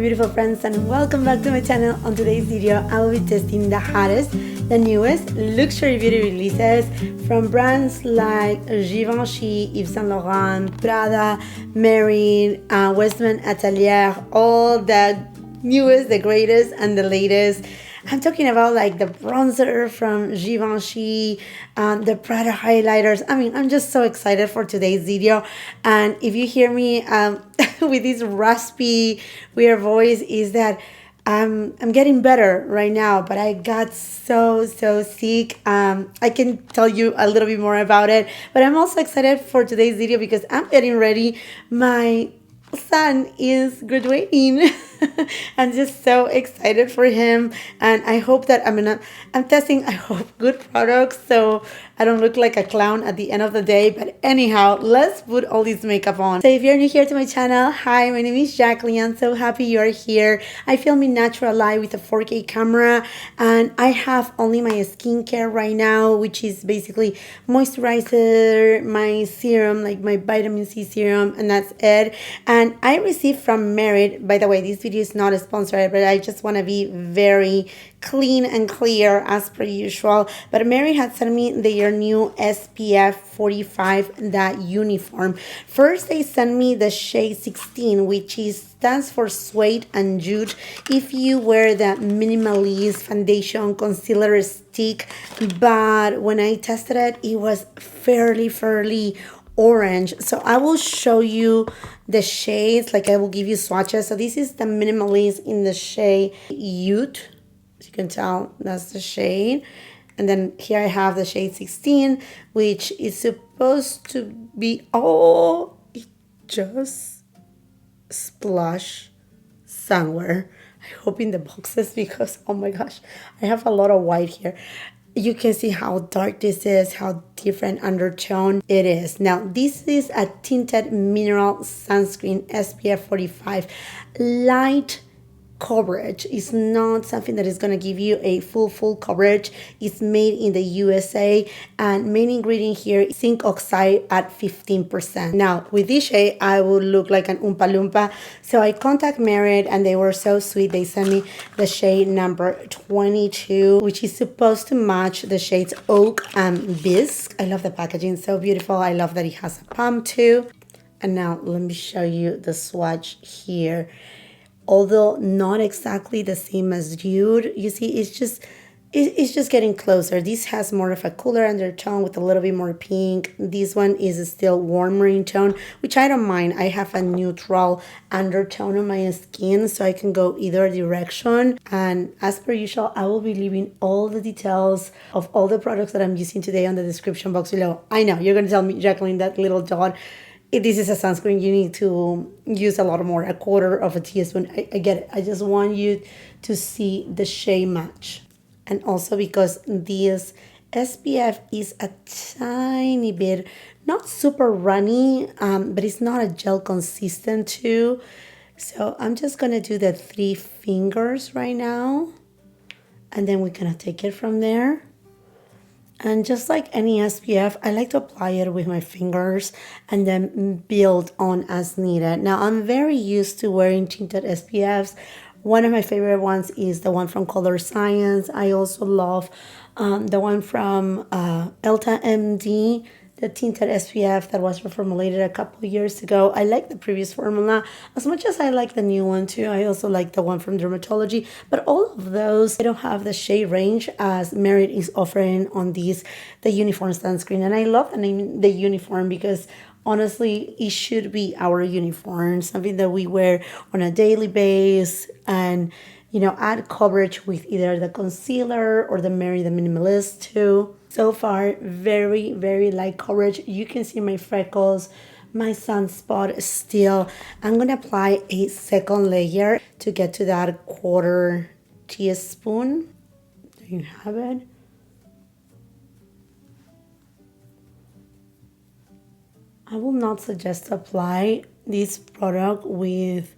beautiful friends, and welcome back to my channel. On today's video I will be testing the hottest, the newest luxury beauty releases from brands like Givenchy, Yves Saint Laurent, Prada, Mary, Westman, Atelier, all the newest, the greatest, and the latest. I'm talking about like the bronzer from Givenchy, the Prada Highlighters. I mean, I'm just so excited for today's video. And if you hear me with this raspy, weird voice, is that I'm getting better right now, but I got so sick. I can tell you a little bit more about it, but I'm also excited for today's video because I'm getting ready. My son is graduating. I'm just so excited for him, and I hope that I'm testing, I hope, good products so I don't look like a clown at the end of the day. But anyhow, let's put all this makeup on. So if you're new here to my channel, hi, my name is Jacqueline. I'm so happy you're here. I film in natural light with a 4K camera, and I have only my skincare right now, which is basically moisturizer, my serum, like my vitamin C serum, and that's it. And I received from Merit, by the way, this video is not a sponsor, but I just want to be very clean and clear as per usual. But Mary had sent me their new SPF 45, that uniform. First they sent me the shade 16, which stands for Suede and Jute. If you wear the minimalist foundation concealer stick, but when I tested it, it was fairly orange. So I will show you the shades, like I will give you swatches. So this is the minimalist in the shade Jute. As you can tell, that's the shade. And then here I have the shade 16, which is supposed to be, oh, it just splashed somewhere. I hope in the boxes, because oh my gosh, I have a lot of white here. You can see how dark this is, how different undertone it is. Now, this is a tinted mineral sunscreen, SPF 45. Light coverage. It's not something that is going to give you a full coverage. It's made in the USA, and main ingredient here is zinc oxide at 15%. Now, with this shade, I would look like an Oompa Loompa. So I contact Merit, and they were so sweet. They sent me the shade number 22, which is supposed to match the shades Oak and Bisque. I love the packaging, so beautiful. I love that it has a pump too. And now let me show you the swatch here. Although not exactly the same as Dude, you see, it's just getting closer. This has more of a cooler undertone with a little bit more pink. This one is still warmer in tone, which I don't mind. I have a neutral undertone on my skin, so I can go either direction. And as per usual, I will be leaving all the details of all the products that I'm using today on the description box below. I know, you're going to tell me, Jacqueline, that little dot, if this is a sunscreen, you need to use a lot more, a quarter of a teaspoon. I get it. I just want you to see the shade match. And also because this SPF is a tiny bit, not super runny, but it's not a gel consistent too. So I'm just going to do the 3 fingers right now. And then we're going to take it from there. And just like any SPF, I like to apply it with my fingers and then build on as needed. Now, I'm very used to wearing tinted SPFs. One of my favorite ones is the one from Color Science. I also love the one from Elta MD, the tinted SPF that was reformulated a couple of years ago. I like the previous formula as much as I like the new one too. I also like the one from Dermatology, but all of those, they don't have the shade range as Merit is offering on these, the uniform sunscreen. And I love the name, the uniform, because honestly, it should be our uniform, something that we wear on a daily basis, and you know, add coverage with either the concealer or the Mary the Minimalist too. So far, very light coverage. You can see my freckles, my sunspot still. I'm going to apply a second layer to get to that quarter teaspoon. There you have it. I will not suggest to apply this product with,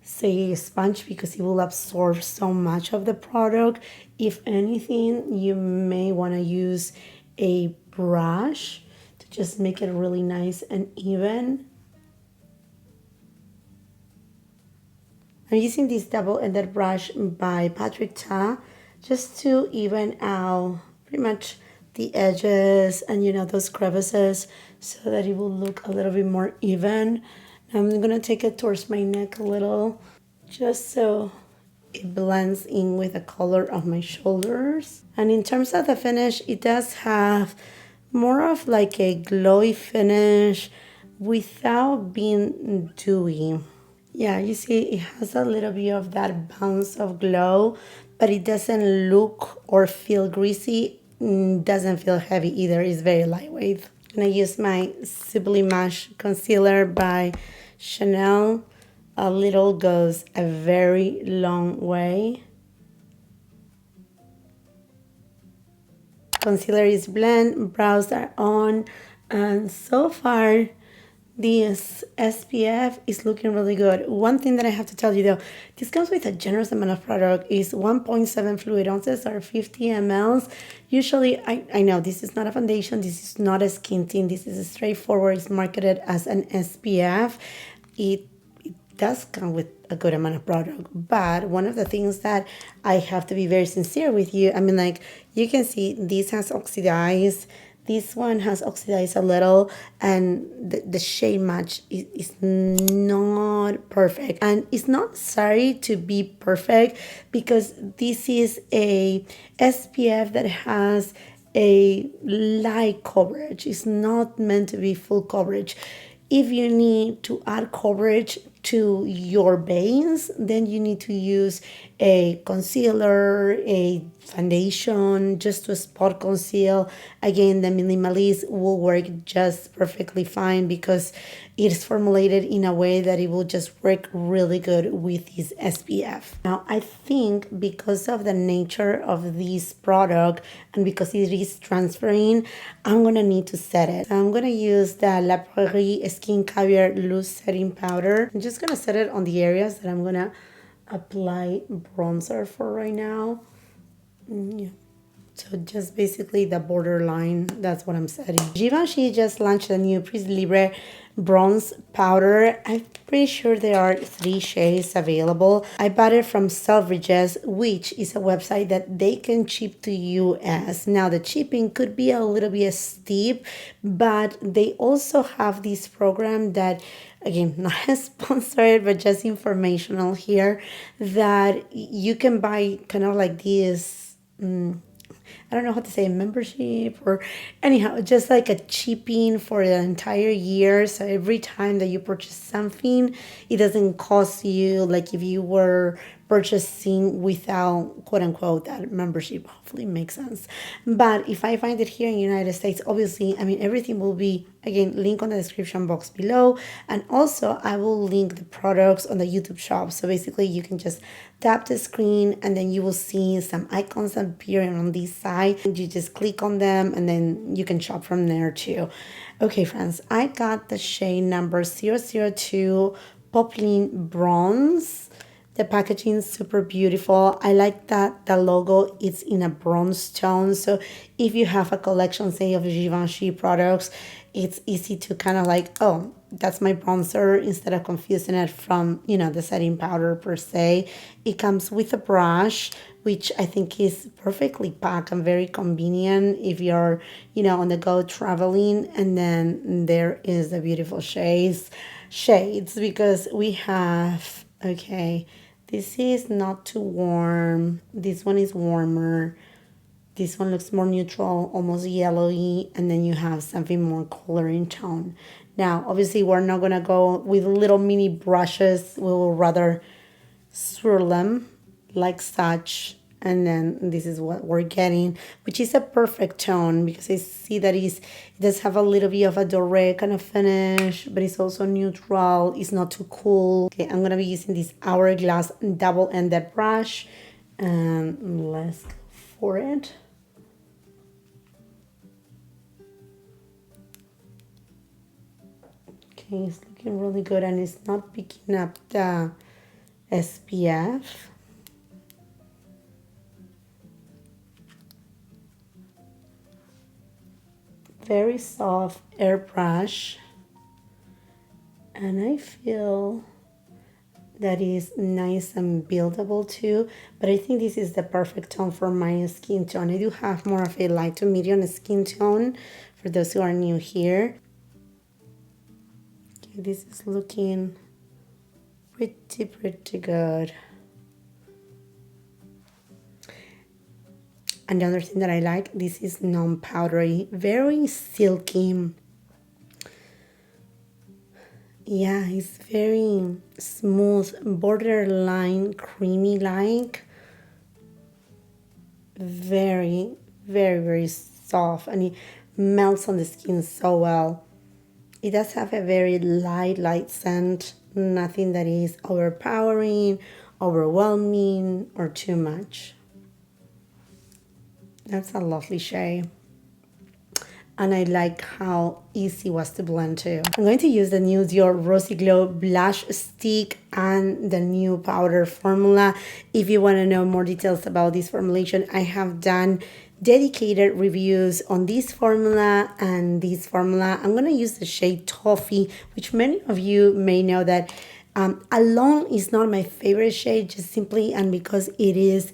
say, a sponge, because it will absorb so much of the product. If anything, you may want to use a brush to just make it really nice and even. I'm using this double-ended brush by Patrick Ta just to even out pretty much the edges and those crevices so that it will look a little bit more even. I'm gonna take it towards my neck a little just so it blends in with the color of my shoulders. And in terms of the finish, it does have more of like a glowy finish without being dewy. Yeah, you see it has a little bit of that bounce of glow, but it doesn't look or feel greasy. Doesn't feel heavy either. It's very lightweight. I'm gonna use my Sublimash concealer by Chanel. A little goes a very long way. Concealer is blend, brows are on, and so far this SPF is looking really good. One thing that I have to tell you though, this comes with a generous amount of product. Is 1.7 fluid ounces or 50 mLs. Usually, I know this is not a foundation, this is not a skin tint, this is a straightforward. It's marketed as an SPF. It does come with a good amount of product, but one of the things that I have to be very sincere with you, I mean, like, you can see this has oxidized, this one has oxidized a little, and the shade match is not perfect, and it's not necessary to be perfect because this is a SPF that has a light coverage. It's not meant to be full coverage. If you need to add coverage to your base, then you need to use a concealer, a foundation, just to spot conceal. Again, the Minimalist will work just perfectly fine because it is formulated in a way that it will just work really good with this SPF. Now, I think because of the nature of this product and because it is transferring, I'm gonna need to set it. I'm gonna use the La Prairie Skin Caviar Loose Setting Powder. I'm just gonna set it on the areas that I'm gonna apply bronzer for right now. Yeah. So just basically the borderline, that's what I'm setting. Givenchy just launched a new Prisme Libre bronze powder. I'm pretty sure there are 3 shades available. I bought it from Selfridges, which is a website that they can ship to US. Now the shipping could be a little bit steep, but they also have this program that, again, not sponsored, but just informational here, that you can buy kind of like this, I don't know how to say, membership, or anyhow, just like a shipping for the entire year. So every time that you purchase something, it doesn't cost you like if you were purchasing without, quote unquote, that membership. Hopefully it makes sense. But if I find it here in the United States, obviously, I mean, everything will be, again, link on the description box below. And also I will link the products on the YouTube shop. So basically you can just tap the screen and then you will see some icons appearing on this side. And you just click on them and then you can shop from there too. Okay, friends, I got the shade number 002 Poplin Bronze. The packaging is super beautiful. I like that the logo is in a bronze tone. So if you have a collection, say, of Givenchy products, it's easy to kind of like, oh, that's my bronzer, instead of confusing it from, the setting powder per se. It comes with a brush, which I think is perfectly packed and very convenient if you're, on the go traveling. And then there is the beautiful shades because we have, okay, this is not too warm. This one is warmer. This one looks more neutral, almost yellowy. And then you have something more color in tone. Now, obviously, we're not going to go with little mini brushes. We will rather swirl them like such. And then this is what we're getting, which is a perfect tone because I see that it does have a little bit of a doré kind of finish, but it's also neutral. It's not too cool. Okay, I'm going to be using this Hourglass double-ended brush. And let's go for it. Okay, it's looking really good and it's not picking up the SPF. Very soft airbrush, and I feel that is nice and buildable too, but I think this is the perfect tone for my skin tone. I do have more of a light to medium skin tone for those who are new here. Okay, this is looking pretty good. Another thing that I like, this is non-powdery, very silky. Yeah, it's very smooth, borderline creamy like. Very soft, and it melts on the skin so well. It does have a very light scent, nothing that is overpowering, overwhelming, or too much. That's a lovely shade. And I like how easy it was to blend too. I'm going to use the new Dior Rosy Glow Blush Stick and the new powder formula. If you want to know more details about this formulation, I have done dedicated reviews on this formula and this formula. I'm going to use the shade Toffee, which many of you may know that alone is not my favorite shade, just simply and because it is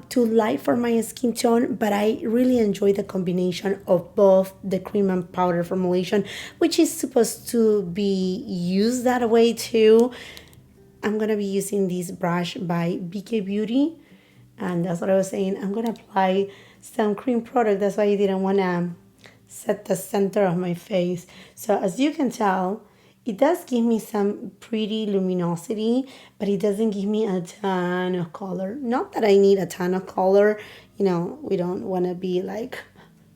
too light for my skin tone, but I really enjoy the combination of both the cream and powder formulation, which is supposed to be used that way too. I'm gonna be using this brush by BK Beauty, and that's what I was saying. I'm gonna apply some cream product. That's why I didn't wanna set the center of my face. So as you can tell, it does give me some pretty luminosity, but it doesn't give me a ton of color. Not that I need a ton of color. You know, we don't want to be like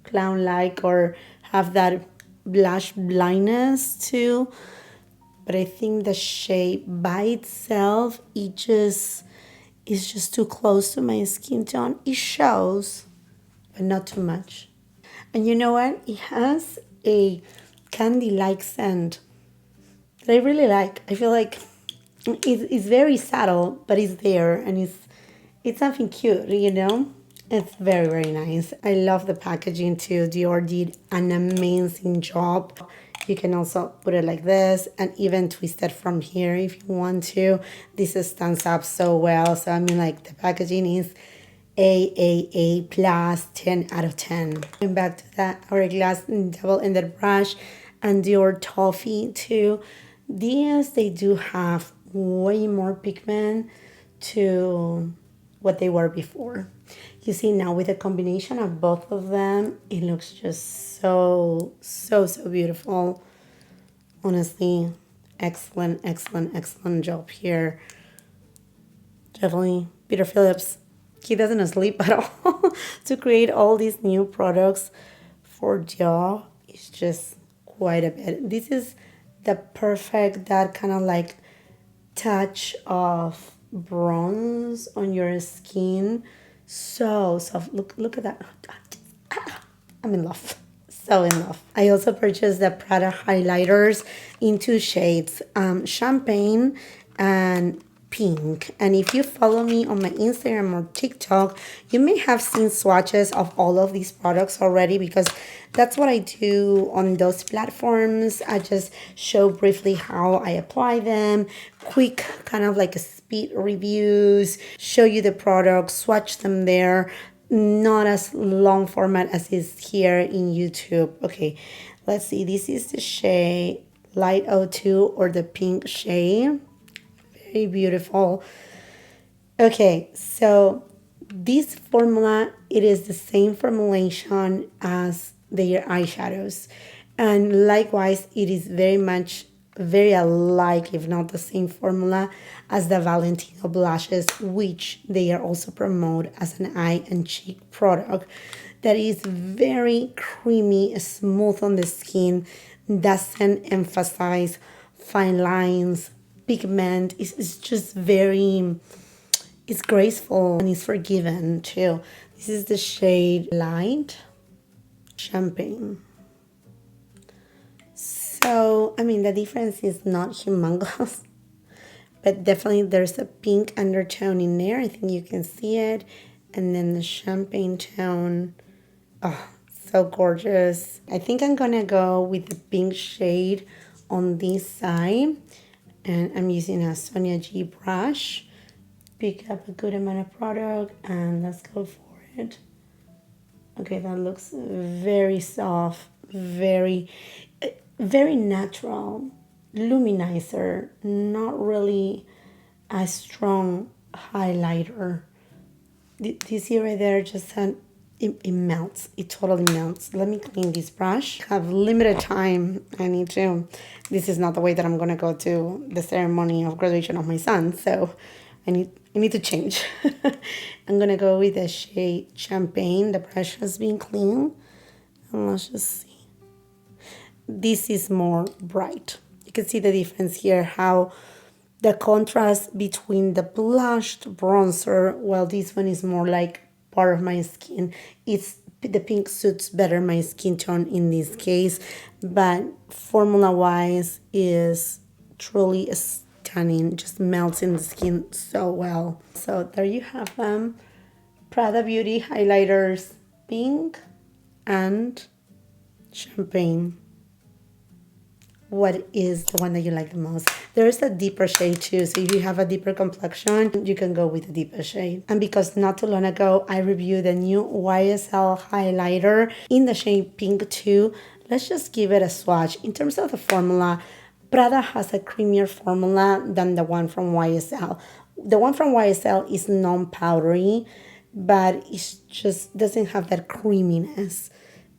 clown-like or have that blush blindness too. But I think the shade by itself, is just too close to my skin tone. It shows, but not too much. And you know what? It has a candy-like scent that I really like. I feel like it's very subtle, but it's there, and it's something cute, you know? It's very nice. I love the packaging too. Dior did an amazing job. You can also put it like this and even twist it from here if you want to. This stands up so well. So I mean, like, the packaging is A plus, 10 out of 10. Going back to that Hourglass double-ended brush and Dior Toffee too. These, they do have way more pigment to what they were before. You see now with a combination of both of them, it looks just so beautiful. Honestly, excellent job here. Definitely Peter Phillips, he doesn't sleep at all to create all these new products for Dior. It's just quite a bit. This is the perfect, that kind of like touch of bronze on your skin. So soft. Look at that. I'm in love. So in love. I also purchased the Prada Highlighters in two shades, champagne and pink. And if you follow me on my Instagram or TikTok, you may have seen swatches of all of these products already, because that's what I do on those platforms. I just show briefly how I apply them, quick kind of like a speed reviews, show you the products, swatch them there, not as long format as is here in YouTube. Okay, let's see. This is the shade Light 02, or the pink shade. Very beautiful. Okay, so this formula, it is the same formulation as their eyeshadows, and likewise it is very alike, if not the same formula as the Valentino blushes, which they are also promote as an eye and cheek product that is very creamy, smooth on the skin, doesn't emphasize fine lines, pigment. It's just very, it's graceful and it's forgiving too. This is the shade Light Champagne. So, I mean, the difference is not humongous, but definitely there's a pink undertone in there. I think you can see it. And then the champagne tone. Oh, so gorgeous. I think I'm gonna go with the pink shade on this side And I'm using a Sonia G brush. Pick up a good amount of product and let's go for it. Okay, that looks very soft, very natural, luminizer, not really a strong highlighter. Do you see right there? Just it melts. It totally melts. Let me clean this brush. I have limited time. I need to. This is not the way that I'm gonna go to the ceremony of graduation of my son. So I need to change. I'm gonna go with the shade Champagne. The brush has been cleaned. And let's just see. This is more bright. You can see the difference here, how the contrast between the blushed bronzer, while this one is more like part of my skin. The pink suits better my skin tone in this case, but formula wise is truly stunning, just melts in the skin so well. So there you have them, Prada Beauty highlighters, pink and champagne. What is the one that you like the most? There is a deeper shade too, so if you have a deeper complexion, you can go with a deeper shade. And because not too long ago I reviewed the new YSL highlighter in the shade pink too, let's just give it a swatch. In terms of the formula, Prada has a creamier formula than the one from YSL. The one from YSL is non-powdery, but it just doesn't have that creaminess.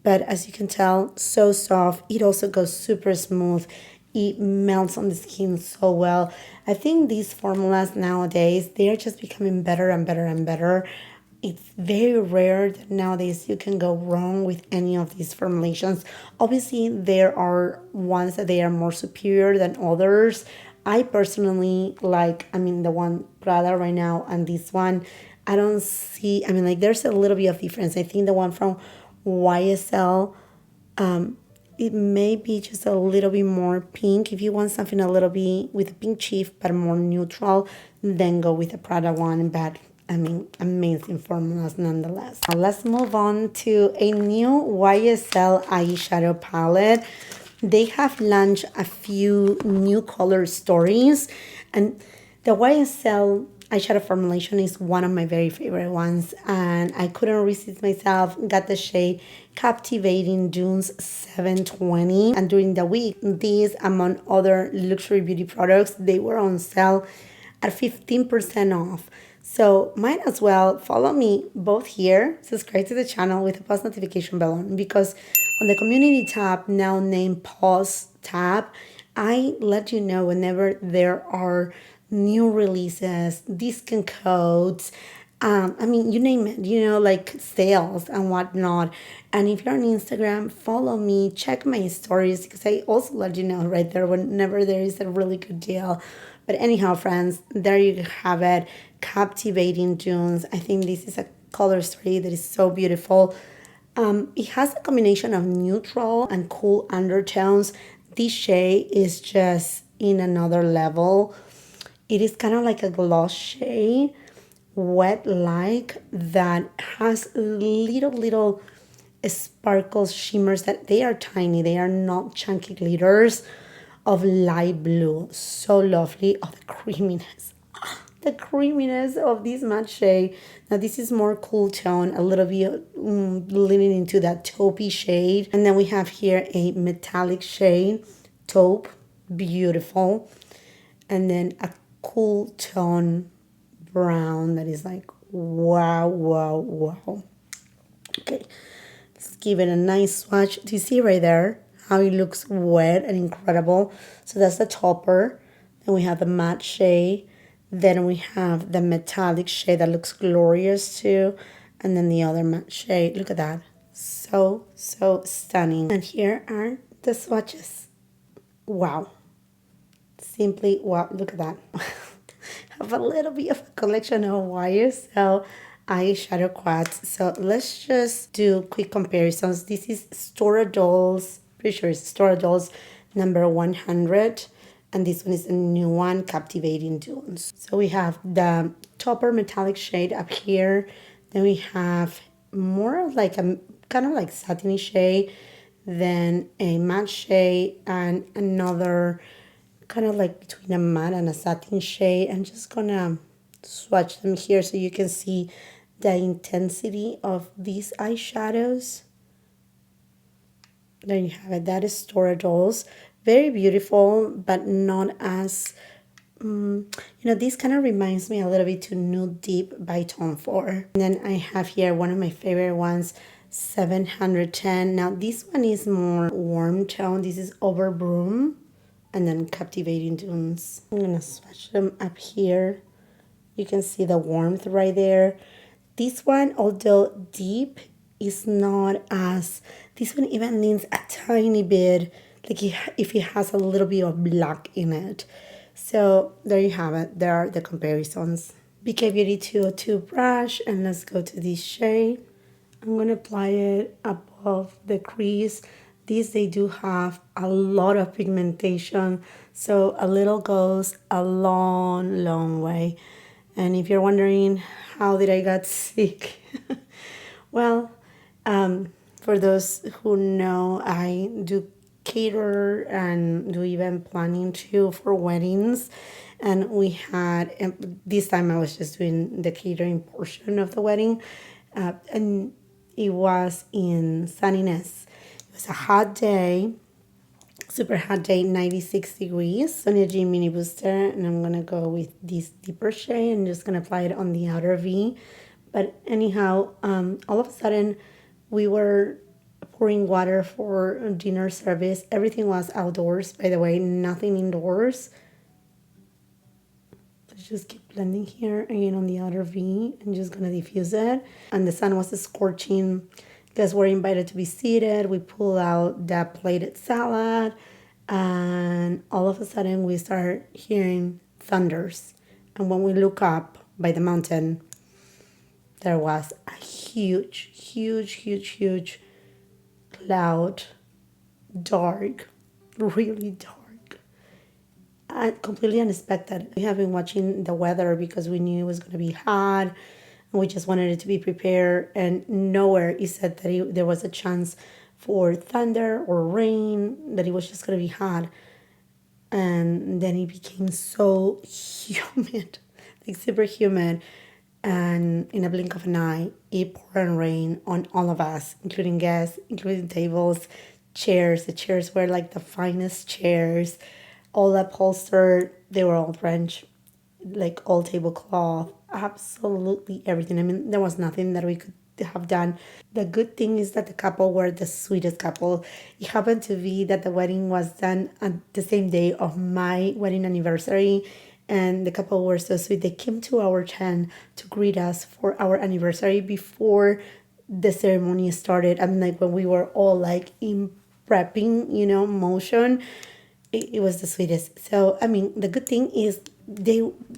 But as you can tell, so soft. It also goes super smooth. It melts on the skin so well. I think these formulas nowadays, they are just becoming better and better and better. It's very rare that nowadays you can go wrong with any of these formulations. Obviously, there are ones that they are more superior than others. I personally like, the one Prada right now and this one, I don't see, like there's a little bit of difference. I think the one from YSL, it may be just a little bit more pink. If you want something a little bit with a pink chief but more neutral, then go with the Prada one. But amazing formulas nonetheless. Now let's move on to a new YSL eyeshadow palette. They have launched a few new color stories, and the YSL eyeshadow formulation is one of my very favorite ones, and I couldn't resist myself. Got the shade Captivating Dunes 720, and during the week, these among other luxury beauty products, they were on sale at 15% off. So might as well follow me both here, subscribe to the channel with the post notification bell on, because on the community tab, now named Pause tab, I let you know whenever there are new releases, discount codes, you name it, like sales and whatnot. And if you're on Instagram, follow me, check my stories, because I also let you know right there whenever there is a really good deal. But anyhow, friends, there you have it, Captivating Dunes. I think this is a color story that is so beautiful. It has a combination of neutral and cool undertones. This shade is just in another level. It is kind of like a gloss shade, wet-like, that has little sparkles, shimmers, that they are tiny. They are not chunky glitters, of light blue. So lovely. Oh, the creaminess. The creaminess of this matte shade. Now this is more cool tone, a little bit leaning into that taupey shade. And then we have here a metallic shade, taupe, beautiful. And then a cool tone brown that is like wow. Okay, let's give it a nice swatch. Do you see right there how it looks wet and incredible? So that's the topper. Then we have the matte shade. Then we have the metallic shade that looks glorious too. And then the other matte shade. Look at that. So stunning. And here are the swatches. Wow. Simply wow, look at that. Have a little bit of a collection of YSL eyeshadow quads. So let's just do quick comparisons. This is Store Dolls, pretty sure it's Store Dolls number 100. And this one is a new one, Captivating Dunes. So we have the topper metallic shade up here. Then we have more of like a kind of like satiny shade. Then a matte shade and another kind of like between a matte and a satin shade. I'm just gonna swatch them here so you can see the intensity of these eyeshadows. There you have it. That is Stora Dolls. Very beautiful, but not as this kind of reminds me a little bit to Nude Deep by Tom Ford. And then I have here one of my favorite ones, 710. Now this one is more warm tone. This is Over Broom and then Captivating Dunes. I'm gonna swatch them up here. You can see the warmth right there. This one, although deep, is not as, this one even leans a tiny bit, like if it has a little bit of black in it. So there you have it. There are the comparisons. BK Beauty 202 brush, and let's go to this shade. I'm going to apply it above the crease. These, they do have a lot of pigmentation, so a little goes a long, long way. And if you're wondering how did I got sick, well, for those who know, I do cater and do event planning too for weddings. And we had, this time I was just doing the catering portion of the wedding. And it was in sunniness. It was a hot day, super hot day, 96 degrees. Sonia G Mini Booster. And I'm going to go with this deeper shade and just going to apply it on the outer V. But anyhow, all of a sudden, we were pouring water for dinner service. Everything was outdoors, by the way, nothing indoors. Let's just keep blending here again on the outer V and just gonna diffuse it. And the sun was scorching. Guys were invited to be seated. We pull out that plated salad, and all of a sudden we start hearing thunders. And when we look up by the mountain, there was a huge, huge, huge, huge cloud, dark, really dark, and completely unexpected. We have been watching the weather because we knew it was going to be hot, and we just wanted it to be prepared. And nowhere it said that there was a chance for thunder or rain, that it was just going to be hot. And then it became so humid, like super humid. And in a blink of an eye, it poured rain on all of us, including guests, including tables, chairs. The chairs were like the finest chairs, all upholstered. They were all French, like all tablecloth, absolutely everything. I mean, there was nothing that we could have done. The good thing is that the couple were the sweetest couple. It happened to be that the wedding was done on the same day of my wedding anniversary. And the couple were so sweet. They came to our tent to greet us for our anniversary before the ceremony started. And like when we were all like in prepping, motion, it was the sweetest. So, I mean, the good thing is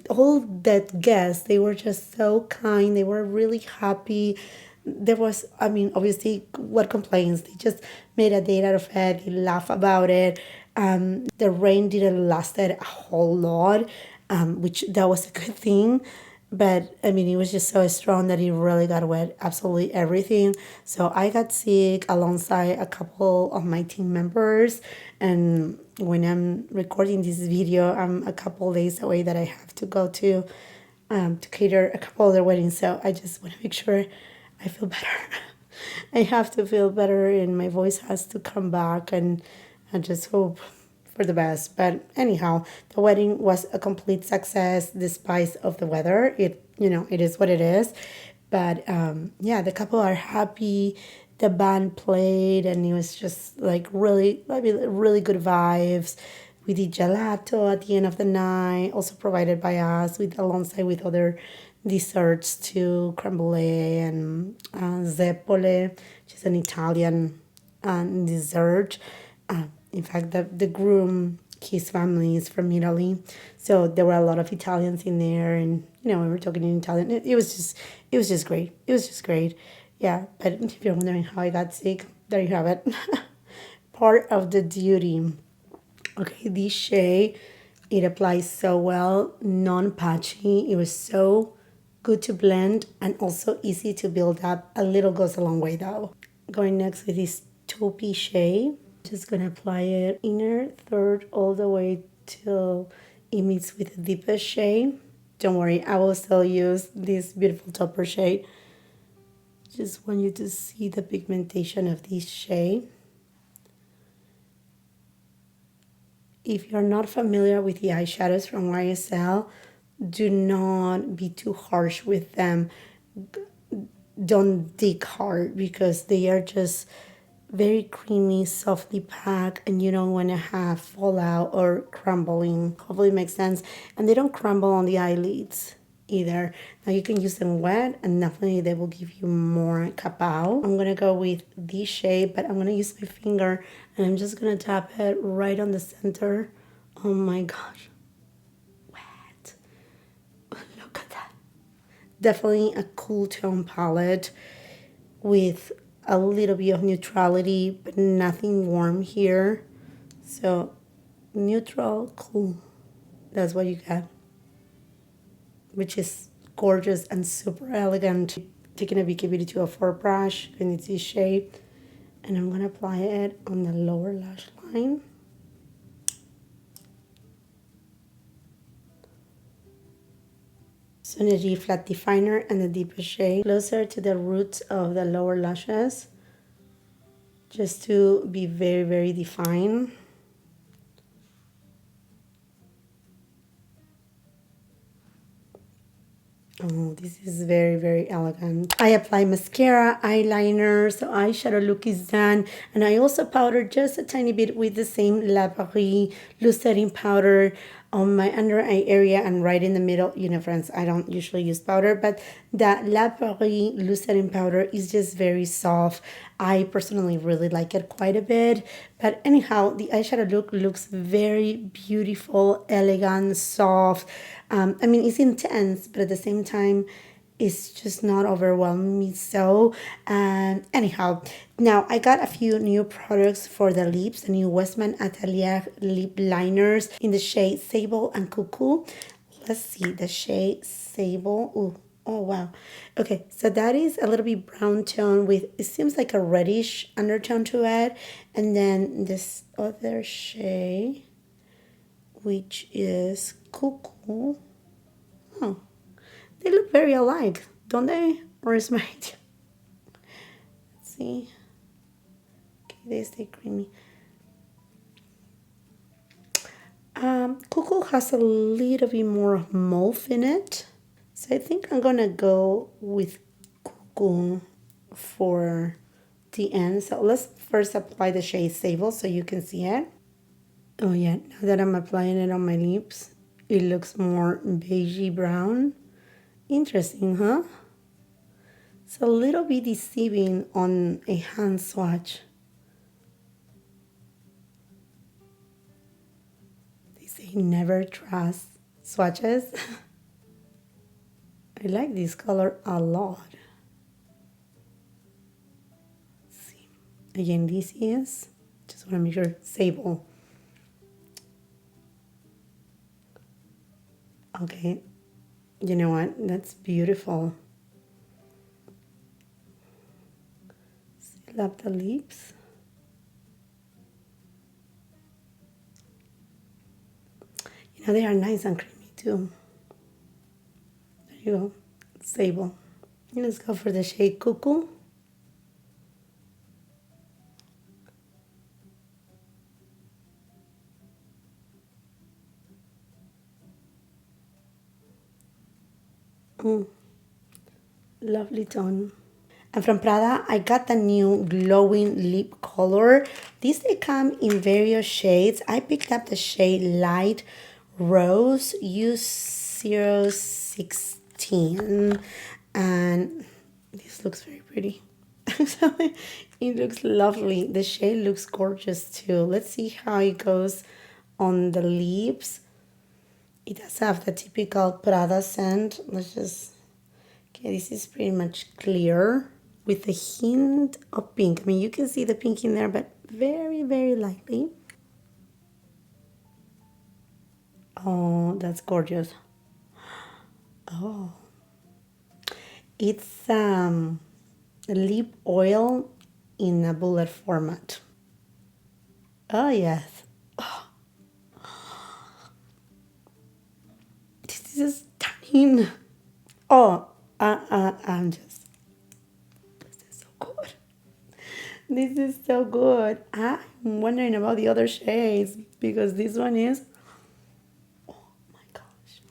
all that guests, they were just so kind. They were really happy. There was, I mean, obviously, what complaints? They just made a day out of it. They laugh about it. The rain didn't last a whole lot, which that was a good thing. But I mean, it was just so strong that it really got wet, absolutely everything. So I got sick alongside a couple of my team members. And when I'm recording this video, I'm a couple days away that I have to go to cater a couple other weddings. So I just want to make sure I feel better. I have to feel better, and my voice has to come back, and I just hope for the best. But anyhow, the wedding was a complete success despite of the weather. It is what it is. But yeah, the couple are happy. The band played, and it was just like really, really good vibes. We did gelato at the end of the night, also provided by us, alongside with other desserts too, creme brulee and zeppole, which is an Italian dessert. In fact, the groom, his family is from Italy, so there were a lot of Italians in there, and we were talking in Italian. It was just great. It was just great. Yeah, but if you're wondering how I got sick, there you have it. Part of the duty. Okay, this shade, it applies so well, non-patchy. It was so good to blend and also easy to build up. A little goes a long way though. Going next with this taupey shade. Just gonna apply it inner third all the way till it meets with the deepest shade. Don't worry, I will still use this beautiful topper shade. Just want you to see the pigmentation of this shade. If you're not familiar with the eyeshadows from YSL, do not be too harsh with them. Don't dig hard because they are just very creamy, softly packed, and you don't want to have fallout or crumbling. Hopefully it makes sense. And they don't crumble on the eyelids either. Now you can use them wet and definitely they will give you more capao. I'm going to go with this shade, but I'm going to use my finger and I'm just going to tap it right on the center. Oh my gosh. Wet. Look at that. Definitely a cool tone palette with a little bit of neutrality, but nothing warm here. So neutral, cool. That's what you get, which is gorgeous and super elegant. Taking a BKB 204 brush in its shape, and I'm gonna apply it on the lower lash line. Synergy flat definer and the deepest shade closer to the roots of the lower lashes, just to be very, very defined. Oh, this is very, very elegant. I apply mascara, eyeliner, so eyeshadow look is done. And I also powdered just a tiny bit with the same Libre loose setting powder on my under eye area and right in the middle. You know, friends, I don't usually use powder, but that Libre loose setting powder is just very soft. I personally really like it quite a bit. But anyhow, the eyeshadow look looks very beautiful, elegant, soft. I mean, it's intense, but at the same time, it's just not overwhelming me so. Anyhow, now I got a few new products for the lips, the new Westman Atelier lip liners in the shade Sable and Cuckoo. Let's see, the shade Sable. Ooh, oh, wow. Okay, so that is a little bit brown tone with, it seems like a reddish undertone to it. And then this other shade, which is Cuckoo. Oh, they look very alike, don't they? Or is my... Let's see. Okay, they stay creamy. Cuckoo has a little bit more mauve in it. So I think I'm gonna go with Cuckoo for the end. So let's first apply the shade Sable so you can see it. Oh yeah, now that I'm applying it on my lips, it looks more beigey brown. Interesting, huh? It's a little bit deceiving on a hand swatch. They say never trust swatches. I like this color a lot. Let's see. Again, this is, just want to make sure, Sable. Okay, you know what? That's beautiful. Seal up the lips. You know, they are nice and creamy too. There you go, Sable. Let's go for the shade Cuckoo. Lovely tone. And from Prada, I got the new glowing lip color. These they come in various shades. I picked up the shade Light Rose U016. And this looks very pretty. So it looks lovely. The shade looks gorgeous too. Let's see how it goes on the lips. It does have the typical Prada scent. Let's just... Okay, this is pretty much clear with a hint of pink. I mean, you can see the pink in there, but very, very lightly. Oh, that's gorgeous. Oh. It's lip oil in a bullet format. Oh, yes. mean, oh, I'm just, this is so good. This is so good. I'm wondering about the other shades because this one is, oh my gosh,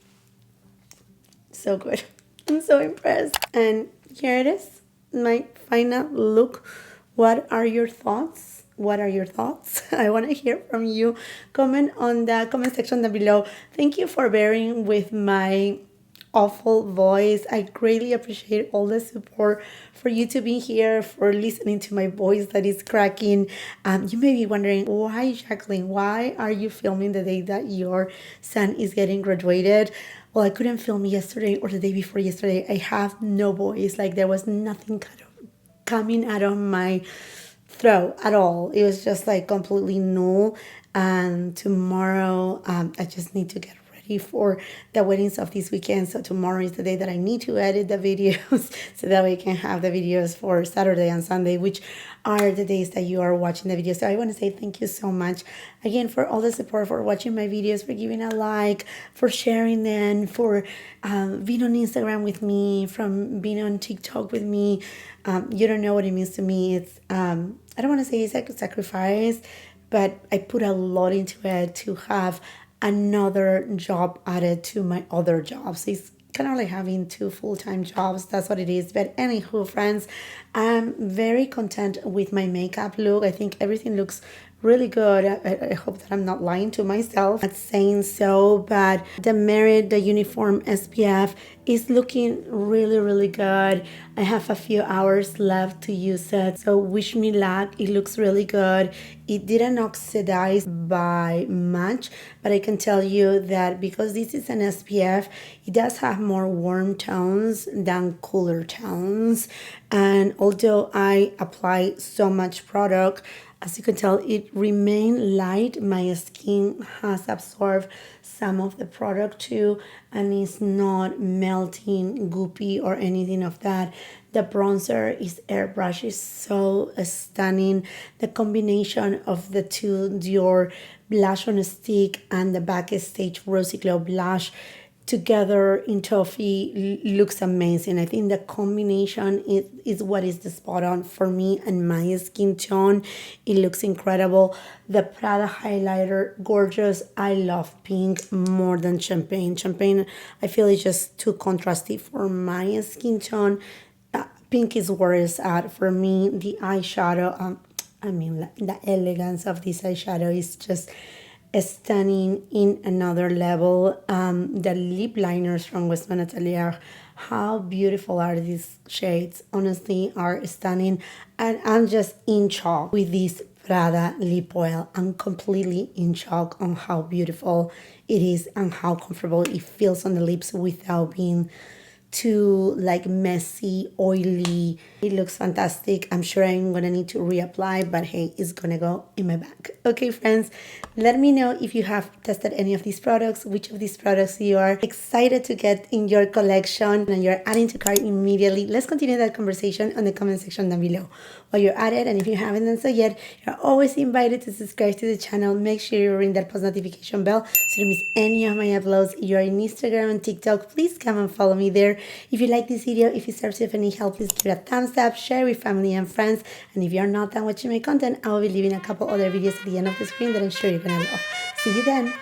so good. I'm so impressed. And here it is, my final look. What are your thoughts? What are your thoughts? I want to hear from you. Comment on the comment section down below. Thank you for bearing with my awful voice. I greatly appreciate all the support for you to be here, for listening to my voice that is cracking. You may be wondering, why, Jacqueline? Why are you filming the day that your son is getting graduated? Well, I couldn't film yesterday or the day before yesterday. I have no voice. Like there was nothing kind of coming out of my throat at all. It was just like completely null. And tomorrow, I just need to get ready for the weddings of this weekend. So tomorrow is the day that I need to edit the videos so that we can have the videos for Saturday and Sunday, which are the days that you are watching the videos. So I want to say thank you so much again for all the support, for watching my videos, for giving a like, for sharing them, for being on Instagram with me, from being on TikTok with me. You don't know what it means to me. It's I don't want to say it's like a sacrifice, but I put a lot into it to have another job added to my other jobs. It's kind of like having two full-time jobs. That's what it is. But anywho, friends, I'm very content with my makeup look. I think everything looks really good. I hope that I'm not lying to myself at saying so, but the Merit, the Uniform SPF is looking really, really good. I have a few hours left to use it, so wish me luck. It looks really good. It didn't oxidize by much, but I can tell you that because this is an SPF, it does have more warm tones than cooler tones. And although I apply so much product, as you can tell, it remained light. My skin has absorbed some of the product too, and it's not melting, goopy, or anything of that. The bronzer is airbrush, is so stunning. The combination of the two Dior blush on a stick and the Backstage Rosy Glow blush together in Toffee looks amazing. I think the combination is what is the spot on for me and my skin tone. It looks incredible. The Prada highlighter, gorgeous. I love pink more than champagne. Champagne, I feel it's just too contrasty for my skin tone. Pink is where it's at for me. The eyeshadow, the elegance of this eyeshadow is just stunning in another level. The lip liners from Westman Atelier, how beautiful are these shades? Honestly, are stunning. And I'm just in shock with this Prada lip oil. I'm completely in shock on how beautiful it is and how comfortable it feels on the lips without being too like messy, oily. It looks fantastic. I'm sure I'm gonna need to reapply, but hey, it's gonna go in my bag. Okay, friends, let me know if you have tested any of these products, which of these products you are excited to get in your collection and you're adding to cart immediately. Let's continue that conversation on the comment section down below while you're at it. And if you haven't done so yet, you're always invited to subscribe to the channel. Make sure you ring that post notification bell so you don't miss any of my uploads. If you're on Instagram and TikTok, please come and follow me there. If you like this video, if it serves you of any help, please give it a thumbs up, share with family and friends. And if you're not done watching my content, I will be leaving a couple other videos at the end of the screen that I'm sure you're gonna love. See you then.